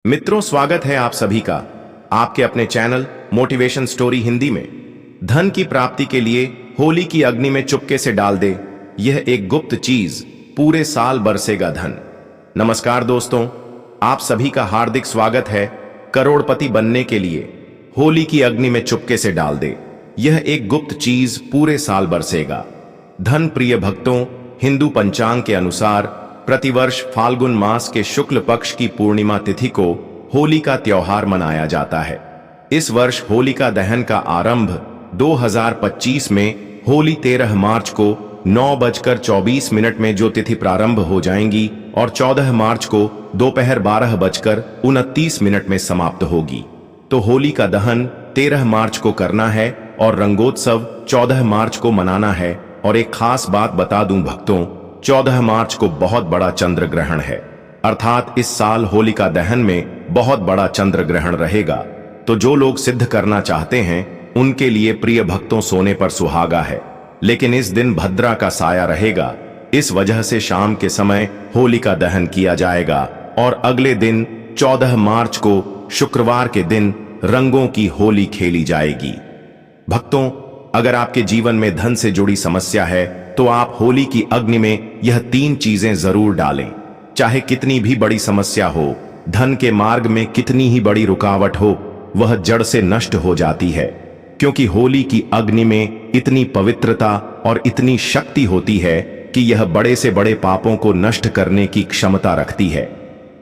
मित्रों, स्वागत है आप सभी का आपके अपने चैनल मोटिवेशन स्टोरी हिंदी में। धन की प्राप्ति के लिए होली की अग्नि में चुपके से डाल दे, यह एक गुप्त चीज, पूरे साल बरसेगा धन। नमस्कार दोस्तों, आप सभी का हार्दिक स्वागत है। करोड़पति बनने के लिए होली की अग्नि में चुपके से डाल दे, यह एक गुप्त चीज, पूरे साल बरसेगा धन। प्रिय भक्तों, हिंदू पंचांग के अनुसार प्रतिवर्ष फाल्गुन मास के शुक्ल पक्ष की पूर्णिमा तिथि को होली का त्योहार मनाया जाता है। इस वर्ष होलिका दहन का आरंभ 2025 में होली 13 मार्च को 9:24 में जो तिथि प्रारंभ हो जाएंगी और 14 मार्च को दोपहर 12:29 में समाप्त होगी। तो होली का दहन 13 मार्च को करना है और रंगोत्सव 14 मार्च को मनाना है। और एक खास बात बता दूं भक्तों, 14 मार्च को बहुत बड़ा चंद्र ग्रहण है, अर्थात इस साल होलिका दहन में बहुत बड़ा चंद्र ग्रहण रहेगा। तो जो लोग सिद्ध करना चाहते हैं उनके लिए प्रिय भक्तों सोने पर सुहागा है, लेकिन इस दिन भद्रा का साया रहेगा। इस वजह से शाम के समय होलिका दहन किया जाएगा और अगले दिन 14 मार्च को शुक्रवार के दिन रंगों की होली खेली जाएगी। भक्तों, अगर आपके जीवन में धन से जुड़ी समस्या है तो आप होली की अग्नि में यह 3 चीजें जरूर डालें। चाहे कितनी भी बड़ी समस्या हो, धन के मार्ग में कितनी ही बड़ी रुकावट हो, वह जड़ से नष्ट हो जाती है, क्योंकि होली की अग्नि में इतनी पवित्रता और इतनी शक्ति होती है कि यह बड़े से बड़े पापों को नष्ट करने की क्षमता रखती है।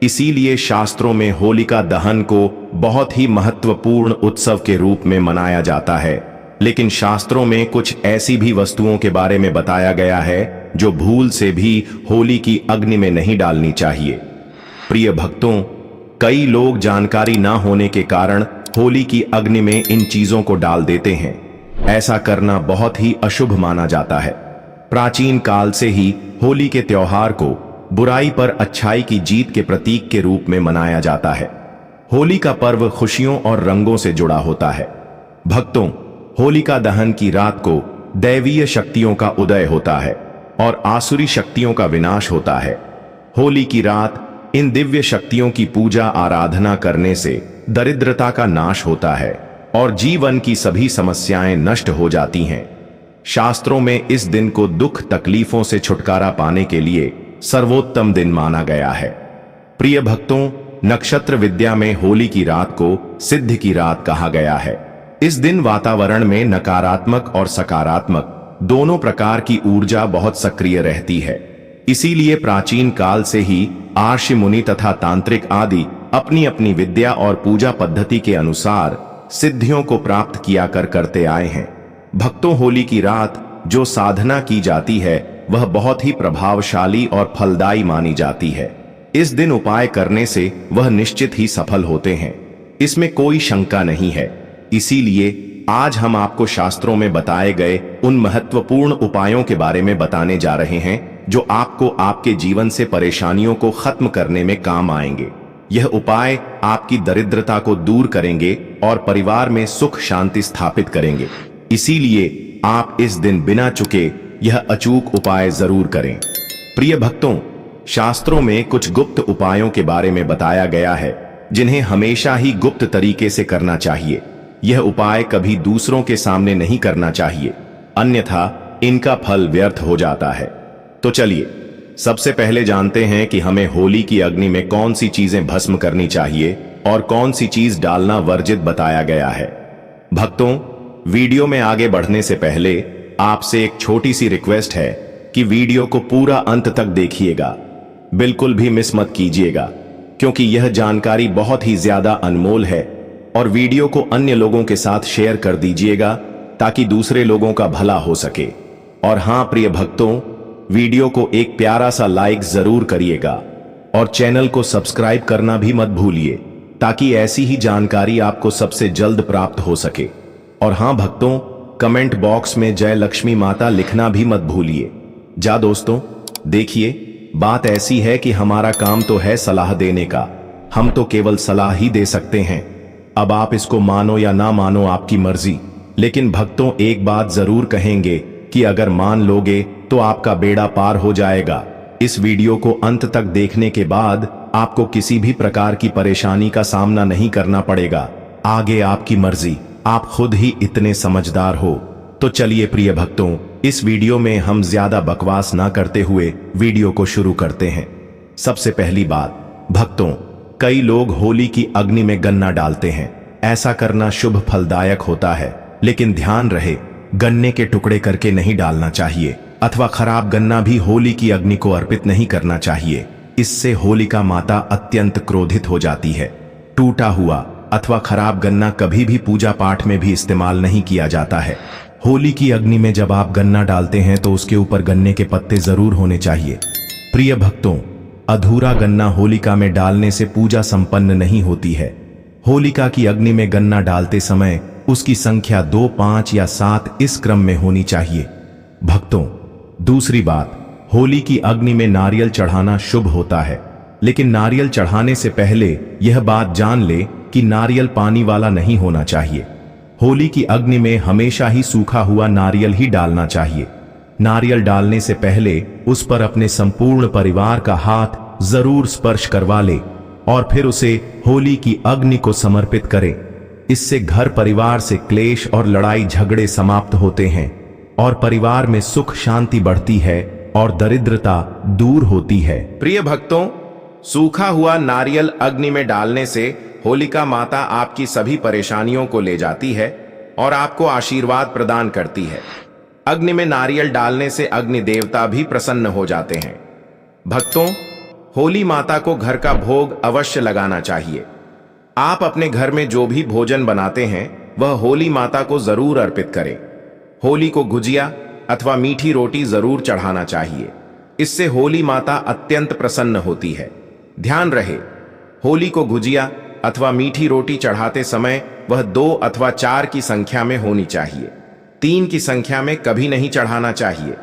इसीलिए शास्त्रों में होलिका दहन को बहुत ही महत्वपूर्ण उत्सव के रूप में मनाया जाता है। लेकिन शास्त्रों में कुछ ऐसी भी वस्तुओं के बारे में बताया गया है जो भूल से भी होली की अग्नि में नहीं डालनी चाहिए। प्रिय भक्तों, कई लोग जानकारी ना होने के कारण होली की अग्नि में इन चीजों को डाल देते हैं। ऐसा करना बहुत ही अशुभ माना जाता है। प्राचीन काल से ही होली के त्योहार को बुराई पर अच्छाई की जीत के प्रतीक के रूप में मनाया जाता है। होली का पर्व खुशियों और रंगों से जुड़ा होता है। भक्तों, होलिका दहन की रात को दैवीय शक्तियों का उदय होता है और आसुरी शक्तियों का विनाश होता है। होली की रात इन दिव्य शक्तियों की पूजा आराधना करने से दरिद्रता का नाश होता है और जीवन की सभी समस्याएं नष्ट हो जाती हैं। शास्त्रों में इस दिन को दुख तकलीफों से छुटकारा पाने के लिए सर्वोत्तम दिन माना गया है। प्रिय भक्तों, नक्षत्र विद्या में होली की रात को सिद्ध की रात कहा गया है। इस दिन वातावरण में नकारात्मक और सकारात्मक दोनों प्रकार की ऊर्जा बहुत सक्रिय रहती है। इसीलिए प्राचीन काल से ही आर्षि मुनि तथा तांत्रिक आदि अपनी अपनी विद्या और पूजा पद्धति के अनुसार सिद्धियों को प्राप्त किया करते आए हैं। भक्तों, होली की रात जो साधना की जाती है वह बहुत ही प्रभावशाली और फलदायी मानी जाती है। इस दिन उपाय करने से वह निश्चित ही सफल होते हैं, इसमें कोई शंका नहीं है। इसीलिए आज हम आपको शास्त्रों में बताए गए उन महत्वपूर्ण उपायों के बारे में बताने जा रहे हैं जो आपको आपके जीवन से परेशानियों को खत्म करने में काम आएंगे। यह उपाय आपकी दरिद्रता को दूर करेंगे और परिवार में सुख शांति स्थापित करेंगे। इसीलिए आप इस दिन बिना चुके यह अचूक उपाय जरूर करें। प्रिय भक्तों, शास्त्रों में कुछ गुप्त उपायों के बारे में बताया गया है जिन्हें हमेशा ही गुप्त तरीके से करना चाहिए। यह उपाय कभी दूसरों के सामने नहीं करना चाहिए, अन्यथा इनका फल व्यर्थ हो जाता है। तो चलिए सबसे पहले जानते हैं कि हमें होली की अग्नि में कौन सी चीजें भस्म करनी चाहिए और कौन सी चीज डालना वर्जित बताया गया है। भक्तों, वीडियो में आगे बढ़ने से पहले आपसे एक छोटी सी रिक्वेस्ट है कि वीडियो को पूरा अंत तक देखिएगा, बिल्कुल भी मिस मत कीजिएगा, क्योंकि यह जानकारी बहुत ही ज्यादा अनमोल है। और वीडियो को अन्य लोगों के साथ शेयर कर दीजिएगा ताकि दूसरे लोगों का भला हो सके। और हां प्रिय भक्तों, वीडियो को एक प्यारा सा लाइक जरूर करिएगा और चैनल को सब्सक्राइब करना भी मत भूलिए ताकि ऐसी ही जानकारी आपको सबसे जल्द प्राप्त हो सके। और हां भक्तों, कमेंट बॉक्स में जय लक्ष्मी माता लिखना भी मत भूलिए। जा दोस्तों, देखिए, बात ऐसी है कि हमारा काम तो है सलाह देने का, हम तो केवल सलाह ही दे सकते हैं। अब आप इसको मानो या ना मानो आपकी मर्जी, लेकिन भक्तों एक बात जरूर कहेंगे कि अगर मान लोगे तो आपका बेड़ा पार हो जाएगा। इस वीडियो को अंत तक देखने के बाद आपको किसी भी प्रकार की परेशानी का सामना नहीं करना पड़ेगा। आगे आपकी मर्जी, आप खुद ही इतने समझदार हो। तो चलिए प्रिय भक्तों, इस वीडियो में हम ज्यादा बकवास ना करते हुए वीडियो को शुरू करते हैं। सबसे पहली बात, भक्तों, कई लोग होली की अग्नि में गन्ना डालते हैं। ऐसा करना शुभ फलदायक होता है, लेकिन ध्यान रहे, गन्ने के टुकड़े करके नहीं डालना चाहिए, अथवा खराब गन्ना भी होली की अग्नि को अर्पित नहीं करना चाहिए। इससे होलिका माता अत्यंत क्रोधित हो जाती है। टूटा हुआ अथवा खराब गन्ना कभी भी पूजा पाठ में भी इस्तेमाल नहीं किया जाता है। होली की अग्नि में जब आप गन्ना डालते हैं तो उसके ऊपर गन्ने के पत्ते जरूर होने चाहिए। प्रिय भक्तों, अधूरा गन्ना होलिका में डालने से पूजा संपन्न नहीं होती है। होलिका की अग्नि में गन्ना डालते समय उसकी संख्या 2, 5 या 7 इस क्रम में होनी चाहिए। भक्तों, दूसरी बात, होली की अग्नि में नारियल चढ़ाना शुभ होता है, लेकिन नारियल चढ़ाने से पहले यह बात जान ले कि नारियल पानी वाला नहीं होना चाहिए। होली की अग्नि में हमेशा ही सूखा हुआ नारियल ही डालना चाहिए। नारियल डालने से पहले उस पर अपने संपूर्ण परिवार का हाथ जरूर स्पर्श करवा ले और फिर उसे होली की अग्नि को समर्पित करें। इससे घर परिवार से क्लेश और लड़ाई झगड़े समाप्त होते हैं और परिवार में सुख शांति बढ़ती है और दरिद्रता दूर होती है। प्रिय भक्तों, सूखा हुआ नारियल अग्नि में डालने से होलिका माता आपकी सभी परेशानियों को ले जाती है और आपको आशीर्वाद प्रदान करती है। अग्नि में नारियल डालने से अग्नि देवता भी प्रसन्न हो जाते हैं। भक्तों, होली माता को घर का भोग अवश्य लगाना चाहिए। आप अपने घर में जो भी भोजन बनाते हैं वह होली माता को जरूर अर्पित करें। होली को गुजिया अथवा मीठी रोटी जरूर चढ़ाना चाहिए। इससे होली माता अत्यंत प्रसन्न होती है। ध्यान रहे, होली को गुजिया अथवा मीठी रोटी चढ़ाते समय वह 2 अथवा 4 की संख्या में होनी चाहिए। 3 की संख्या में कभी नहीं चढ़ाना चाहिए।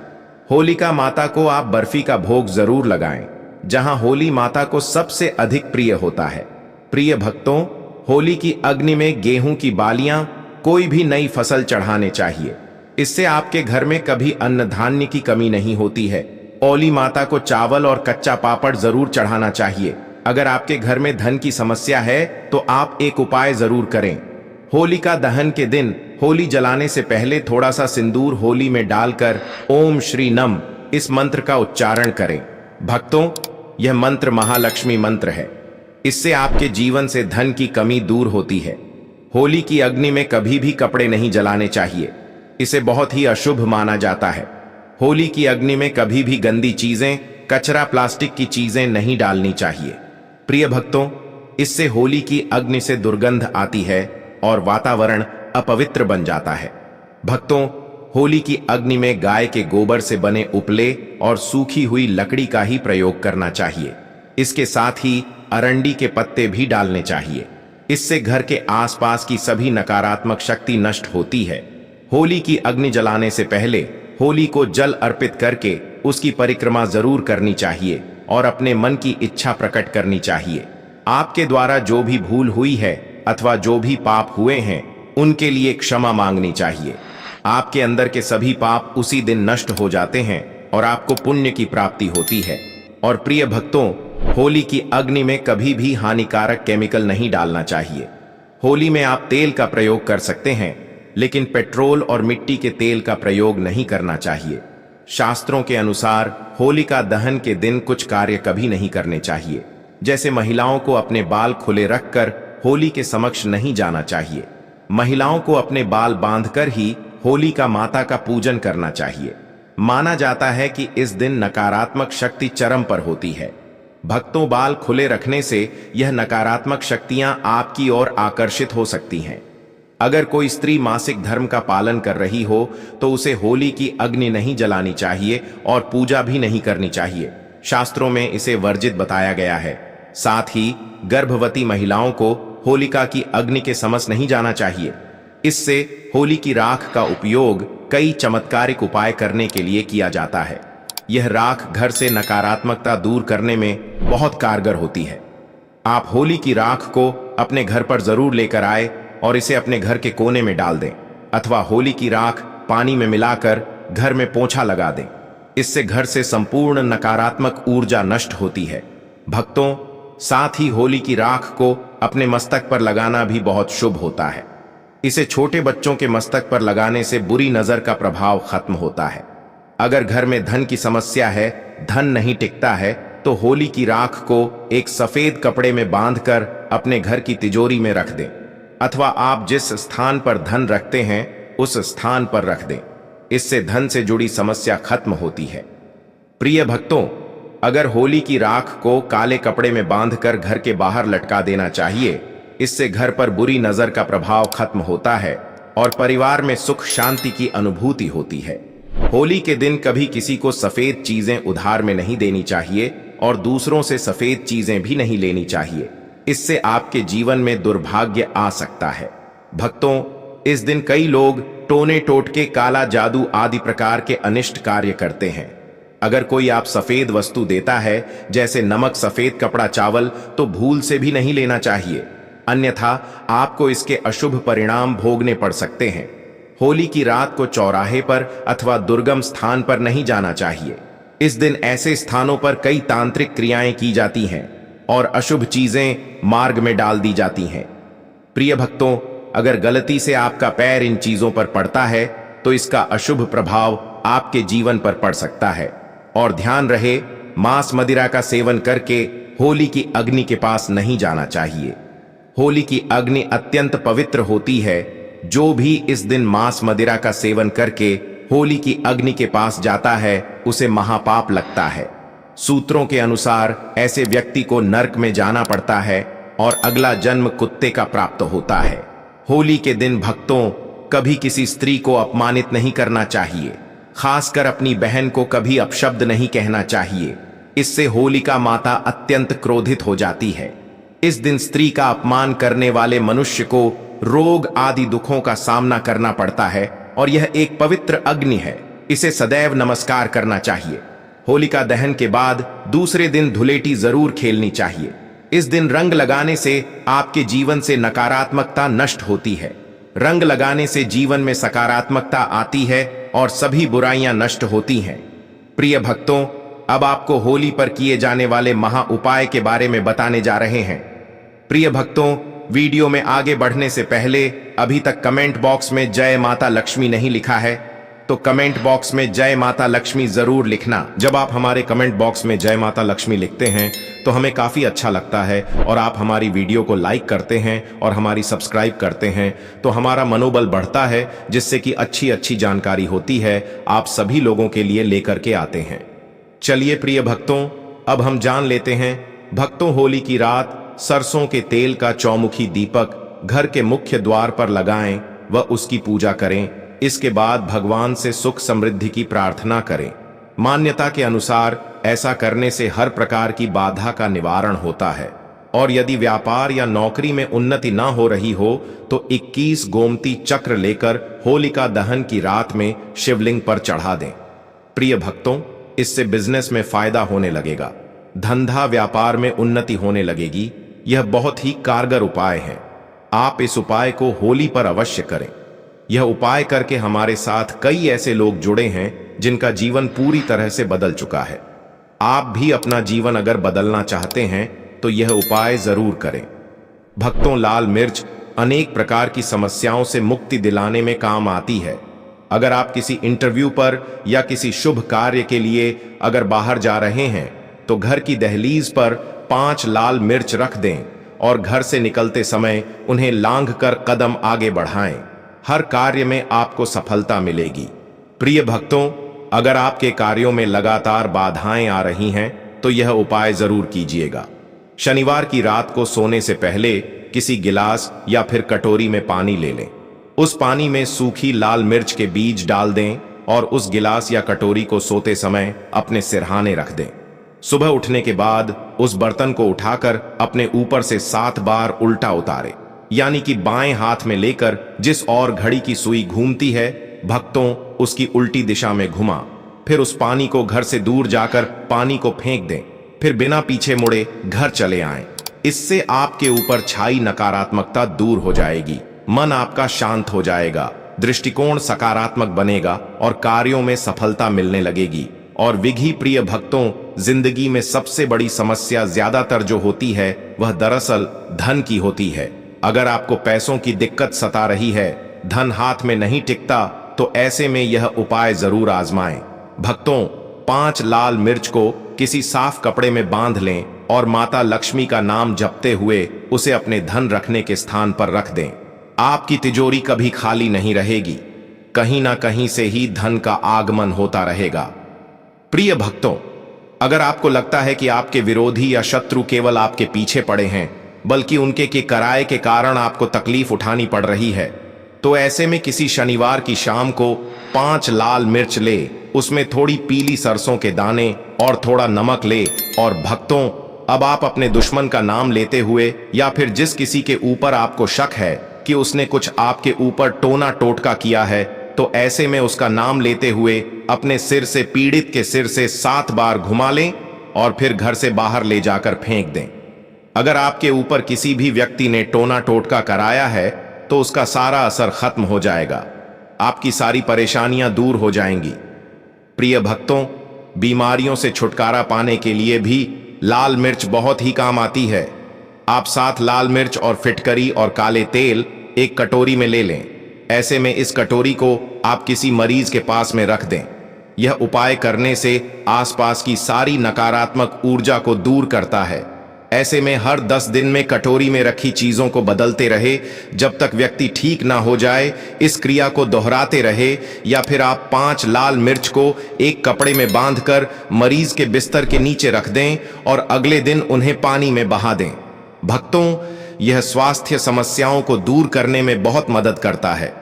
होलिका माता को आप बर्फी का भोग जरूर लगाएं, जहां होली माता को सबसे अधिक प्रिय होता है। प्रिय भक्तों, होली की अग्नि में गेहूं की बालियां, कोई भी नई फसल चढ़ाने चाहिए। इससे आपके घर में कभी अन्न धान्य की कमी नहीं होती है। होली माता को चावल और कच्चा पापड़ जरूर चढ़ाना चाहिए। अगर आपके घर में धन की समस्या है तो आप एक उपाय जरूर करें। होलिका दहन के दिन होली जलाने से पहले थोड़ा सा सिंदूर होली में डालकर ओम श्री नम इस मंत्र का उच्चारण करें। भक्तों, यह मंत्र महालक्ष्मी मंत्र है। इससे आपके जीवन से धन की कमी दूर होती है। होली की अग्नि में कभी भी कपड़े नहीं जलाने चाहिए, इसे बहुत ही अशुभ माना जाता है। होली की अग्नि में कभी भी गंदी चीजें, कचरा, प्लास्टिक की चीजें नहीं डालनी चाहिए। प्रिय भक्तों, इससे होली की अग्नि से दुर्गंध आती है और वातावरण अपवित्र बन जाता है। भक्तों, होली की अग्नि में गाय के गोबर से बने उपले और सूखी हुई लकड़ी का ही प्रयोग करना चाहिए। इसके साथ ही अरंडी के पत्ते भी डालने चाहिए। इससे घर के आसपास की सभी नकारात्मक शक्ति नष्ट होती है। होली की अग्नि जलाने से पहले होली को जल अर्पित करके उसकी परिक्रमा जरूर करनी चाहिए और अपने मन की इच्छा प्रकट करनी चाहिए। आपके द्वारा जो भी भूल हुई है अथवा जो भी पाप हुए हैं उनके लिए क्षमा मांगनी चाहिए। आपके अंदर के सभी पाप उसी दिन नष्ट हो जाते हैं और आपको पुण्य की प्राप्ति होती है। और प्रिय भक्तों, होली की अग्नि में कभी भी हानिकारक केमिकल नहीं डालना चाहिए। होली में आप तेल का प्रयोग कर सकते हैं, लेकिन पेट्रोल और मिट्टी के तेल का प्रयोग नहीं करना चाहिए। शास्त्रों के अनुसार होलिका दहन के दिन कुछ कार्य कभी नहीं करने चाहिए, जैसे महिलाओं को अपने बाल खुले रखकर होली के समक्ष नहीं जाना चाहिए। महिलाओं को अपने बाल बांधकर ही होलिका माता का पूजन करना चाहिए। माना जाता है कि इस दिन नकारात्मक शक्ति चरम पर होती है। भक्तों, बाल खुले रखने से यह नकारात्मक शक्तियां आपकी ओर आकर्षित हो सकती हैं। अगर कोई स्त्री मासिक धर्म का पालन कर रही हो तो उसे होली की अग्नि नहीं जलानी चाहिए और पूजा भी नहीं करनी चाहिए। शास्त्रों में इसे वर्जित बताया गया है। साथ ही गर्भवती महिलाओं को होलिका की अग्नि के समक्ष नहीं जाना चाहिए। इससे होली की राख का उपयोग कई चमत्कारिक उपाय करने के लिए किया जाता है। यह राख घर से नकारात्मकता दूर करने में बहुत कारगर होती है। आप होली की राख को अपने घर पर जरूर लेकर आए और इसे अपने घर के कोने में डाल दें, अथवा होली की राख पानी में मिलाकर घर में पोंछा लगा दें। इससे घर से संपूर्ण नकारात्मक ऊर्जा नष्ट होती है। भक्तों, साथ ही होली की राख को अपने मस्तक पर लगाना भी बहुत शुभ होता है। इसे छोटे बच्चों के मस्तक पर लगाने से बुरी नजर का प्रभाव खत्म होता है। अगर घर में धन की समस्या है, धन नहीं टिकता है, तो होली की राख को एक सफेद कपड़े में बांधकर अपने घर की तिजोरी में रख दें, अथवा आप जिस स्थान पर धन रखते हैं उस स्थान पर रख दें। इससे धन से जुड़ी समस्या खत्म होती है। प्रिय भक्तों, अगर होली की राख को काले कपड़े में बांधकर घर के बाहर लटका देना चाहिए। इससे घर पर बुरी नजर का प्रभाव खत्म होता है और परिवार में सुख शांति की अनुभूति होती है। होली के दिन कभी किसी को सफेद चीजें उधार में नहीं देनी चाहिए और दूसरों से सफेद चीजें भी नहीं लेनी चाहिए। इससे आपके जीवन में दुर्भाग्य आ सकता है। भक्तों, इस दिन कई लोग टोने टोटके, काला जादू आदि प्रकार के अनिष्ट कार्य करते हैं। अगर कोई आप सफेद वस्तु देता है, जैसे नमक, सफेद कपड़ा, चावल, तो भूल से भी नहीं लेना चाहिए, अन्यथा आपको इसके अशुभ परिणाम भोगने पड़ सकते हैं। होली की रात को चौराहे पर अथवा दुर्गम स्थान पर नहीं जाना चाहिए। इस दिन ऐसे स्थानों पर कई तांत्रिक क्रियाएं की जाती हैं और अशुभ चीजें मार्ग में डाल दी जाती हैं। प्रिय भक्तों, अगर गलती से आपका पैर इन चीजों पर पड़ता है तो इसका अशुभ प्रभाव आपके जीवन पर पड़ सकता है। और ध्यान रहे, मांस मदिरा का सेवन करके होली की अग्नि के पास नहीं जाना चाहिए। होली की अग्नि अत्यंत पवित्र होती है। जो भी इस दिन मांस मदिरा का सेवन करके होली की अग्नि के पास जाता है, उसे महापाप लगता है। सूत्रों के अनुसार ऐसे व्यक्ति को नरक में जाना पड़ता है और अगला जन्म कुत्ते का प्राप्त होता है। होली के दिन भक्तों, कभी किसी स्त्री को अपमानित नहीं करना चाहिए, खासकर अपनी बहन को कभी अपशब्द नहीं कहना चाहिए। इससे होलिका माता अत्यंत क्रोधित हो जाती है। इस दिन स्त्री का अपमान करने वाले मनुष्य को रोग आदि दुखों का सामना करना पड़ता है और यह एक पवित्र अग्नि है, इसे सदैव नमस्कार करना चाहिए। होलिका दहन के बाद दूसरे दिन धुलेटी जरूर खेलनी चाहिए। इस दिन रंग लगाने से आपके जीवन से नकारात्मकता नष्ट होती है। रंग लगाने से जीवन में सकारात्मकता आती है और सभी बुराइयां नष्ट होती हैं। प्रिय भक्तों, अब आपको होली पर किए जाने वाले महा उपाय के बारे में बताने जा रहे हैं। प्रिय भक्तों, वीडियो में आगे बढ़ने से पहले अभी तक कमेंट बॉक्स में जय माता लक्ष्मी नहीं लिखा है तो कमेंट बॉक्स में जय माता लक्ष्मी जरूर लिखना। जब आप हमारे कमेंट बॉक्स में जय माता लक्ष्मी लिखते हैं तो हमें काफी अच्छा लगता है और आप हमारी वीडियो को लाइक करते हैं और हमारी सब्सक्राइब करते हैं तो हमारा मनोबल बढ़ता है, जिससे कि अच्छी अच्छी जानकारी होती है आप सभी लोगों के लिए लेकर के आते हैं। चलिए प्रिय भक्तों, अब हम जान लेते हैं। भक्तों, होली की रात सरसों के तेल का चौमुखी दीपक घर के मुख्य द्वार पर लगाएं व उसकी पूजा करें। इसके बाद भगवान से सुख समृद्धि की प्रार्थना करें। मान्यता के अनुसार ऐसा करने से हर प्रकार की बाधा का निवारण होता है और यदि व्यापार या नौकरी में उन्नति ना हो रही हो तो 21 गोमती चक्र लेकर होलिका दहन की रात में शिवलिंग पर चढ़ा दें। प्रिय भक्तों, इससे बिजनेस में फायदा होने लगेगा, धंधा व्यापार में उन्नति होने लगेगी। यह बहुत ही कारगर उपाय है। आप इस उपाय को होली पर अवश्य करें। यह उपाय करके हमारे साथ कई ऐसे लोग जुड़े हैं जिनका जीवन पूरी तरह से बदल चुका है। आप भी अपना जीवन अगर बदलना चाहते हैं तो यह उपाय जरूर करें। भक्तों, लाल मिर्च अनेक प्रकार की समस्याओं से मुक्ति दिलाने में काम आती है। अगर आप किसी इंटरव्यू पर या किसी शुभ कार्य के लिए अगर बाहर जा रहे हैं तो घर की दहलीज पर 5 लाल मिर्च रख दें और घर से निकलते समय उन्हें लांघ कर कदम आगे बढ़ाएं। हर कार्य में आपको सफलता मिलेगी। प्रिय भक्तों, अगर आपके कार्यों में लगातार बाधाएं आ रही हैं तो यह उपाय जरूर कीजिएगा। शनिवार की रात को सोने से पहले किसी गिलास या फिर कटोरी में पानी ले लें। उस पानी में सूखी लाल मिर्च के बीज डाल दें और उस गिलास या कटोरी को सोते समय अपने सिरहाने रख दें। सुबह उठने के बाद उस बर्तन को उठाकर अपने ऊपर से 7 बार उल्टा उतारे, यानी कि बाएं हाथ में लेकर जिस और घड़ी की सुई घूमती है, भक्तों उसकी उल्टी दिशा में घुमा। फिर उस पानी को घर से दूर जाकर पानी को फेंक दें। फिर बिना पीछे मुड़े घर चले आएं। इससे आपके ऊपर छाई नकारात्मकता दूर हो जाएगी, मन आपका शांत हो जाएगा, दृष्टिकोण सकारात्मक बनेगा और कार्यों में सफलता मिलने लगेगी। और विघी प्रिय भक्तों, जिंदगी में सबसे बड़ी समस्या ज्यादातर जो होती है वह दरअसल धन की होती है। अगर आपको पैसों की दिक्कत सता रही है, धन हाथ में नहीं टिकता, तो ऐसे में यह उपाय जरूर आजमाएं। भक्तों, 5 लाल मिर्च को किसी साफ कपड़े में बांध लें और माता लक्ष्मी का नाम जपते हुए उसे अपने धन रखने के स्थान पर रख दें। आपकी तिजोरी कभी खाली नहीं रहेगी, कहीं ना कहीं से ही धन का आगमन होता रहेगा। प्रिय भक्तों, अगर आपको लगता है कि आपके विरोधी या शत्रु केवल आपके पीछे पड़े हैं, बल्कि उनके के कराए के कारण आपको तकलीफ उठानी पड़ रही है, तो ऐसे में किसी शनिवार की शाम को 5 लाल मिर्च ले, उसमें थोड़ी पीली सरसों के दाने और थोड़ा नमक ले, और भक्तों, अब आप अपने दुश्मन का नाम लेते हुए या फिर जिस किसी के ऊपर आपको शक है कि उसने कुछ आपके ऊपर टोना टोटका किया है, तो ऐसे में उसका नाम लेते हुए अपने सिर से पीड़ित के सिर से 7 बार घुमा लें और फिर घर से बाहर ले जाकर फेंक दें। अगर आपके ऊपर किसी भी व्यक्ति ने टोना टोटका कराया है तो उसका सारा असर खत्म हो जाएगा, आपकी सारी परेशानियां दूर हो जाएंगी। प्रिय भक्तों, बीमारियों से छुटकारा पाने के लिए भी लाल मिर्च बहुत ही काम आती है। आप 7 लाल मिर्च और फिटकरी और काले तेल एक कटोरी में ले लें। ऐसे में इस कटोरी को आप किसी मरीज के पास में रख दें। यह उपाय करने से आसपास की सारी नकारात्मक ऊर्जा को दूर करता है। ऐसे में हर 10 दिन में कटोरी में रखी चीजों को बदलते रहे जब तक व्यक्ति ठीक ना हो जाए। इस क्रिया को दोहराते रहे, या फिर आप 5 लाल मिर्च को एक कपड़े में बांधकर मरीज के बिस्तर के नीचे रख दें और अगले दिन उन्हें पानी में बहा दें। भक्तों, यह स्वास्थ्य समस्याओं को दूर करने में बहुत मदद करता है।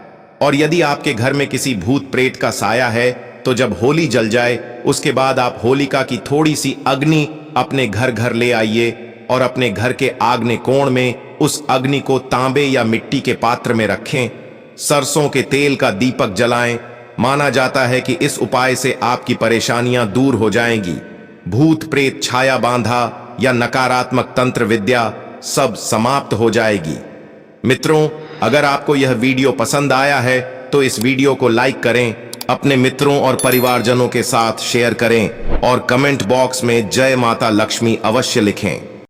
और यदि आपके घर में किसी भूत प्रेत का साया है, तो जब होली जल जाए उसके बाद आप होलिका की थोड़ी सी अग्नि अपने घर घर ले आइए और अपने घर के आग्नेय कोण में उस अग्नि को तांबे या मिट्टी के पात्र में रखें। सरसों के तेल का दीपक जलाएं। माना जाता है कि इस उपाय से आपकी परेशानियां दूर हो जाएंगी। भूत प्रेत, छाया बांधा या नकारात्मक तंत्र विद्या सब समाप्त हो जाएगी। मित्रों, अगर आपको यह वीडियो पसंद आया है तो इस वीडियो को लाइक करें, अपने मित्रों और परिवारजनों के साथ शेयर करें और कमेंट बॉक्स में जय माता लक्ष्मी अवश्य लिखें।